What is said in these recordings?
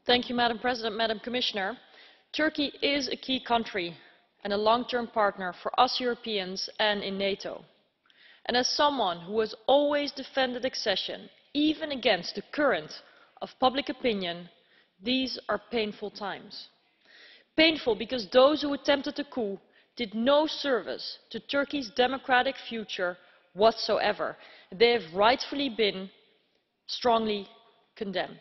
Madam President, Madam Commissioner. Turkey is a key country and a long-term partner for us Europeans and in NATO. And as someone who has always defended accession, even against the current of public opinion, these are painful times. Painful because those who attempted the coup did no service to Turkey's democratic future whatsoever. They have rightfully been strongly condemned.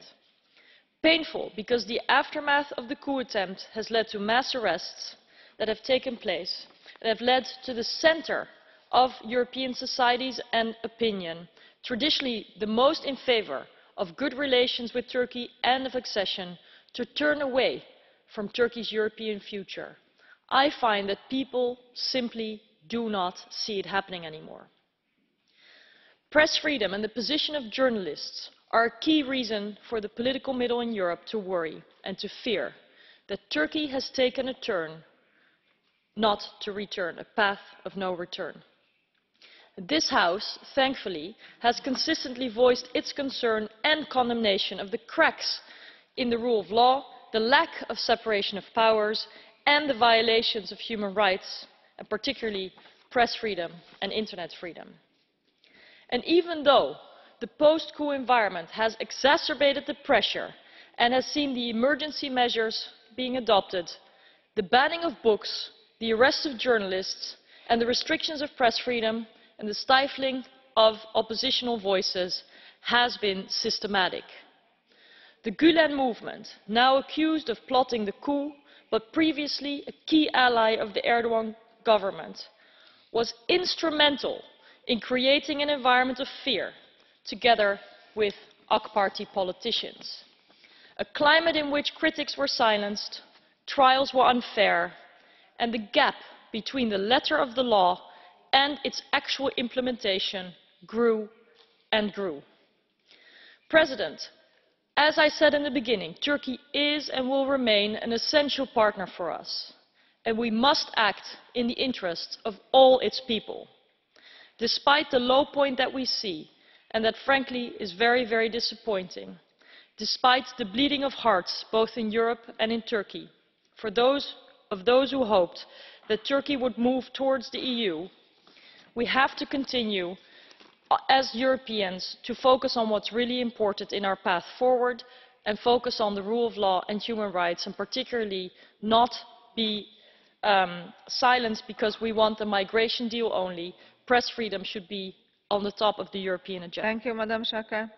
Painful because the aftermath of the coup attempt has led to mass arrests that have taken place, that have led to the centre of European societies and opinion, traditionally the most in favour of good relations with Turkey and of accession, to turn away from Turkey's European future. I find that people simply do not see it happening anymore. Press freedom and the position of journalists are a key reason for the political middle in Europe to worry and to fear that Turkey has taken a turn not to return, a path of no return. This House, thankfully, has consistently voiced its concern and condemnation of the cracks in the rule of law, the lack of separation of powers and the violations of human rights, and particularly press freedom and internet freedom. And even though the post-coup environment has exacerbated the pressure and has seen the emergency measures being adopted, the banning of books, the arrest of journalists and the restrictions of press freedom and the stifling of oppositional voices has been systematic. The Gulen movement, now accused of plotting the coup, but previously a key ally of the Erdogan government, was instrumental in creating an environment of fear, together with AK Party politicians. A climate in which critics were silenced, trials were unfair, and the gap between the letter of the law and its actual implementation grew and grew. President, as I said in the beginning, Turkey is and will remain an essential partner for us, and we must act in the interests of all its people. Despite the low point that we see, and that frankly is very, very disappointing, despite the bleeding of hearts both in Europe and in Turkey, for those who hoped that Turkey would move towards the EU, we have to continue as Europeans to focus on what's really important in our path forward and focus on the rule of law and human rights, and particularly not be silenced because we want a migration deal only. Press freedom should be on the top of the European agenda. Thank you, Madam Schaake.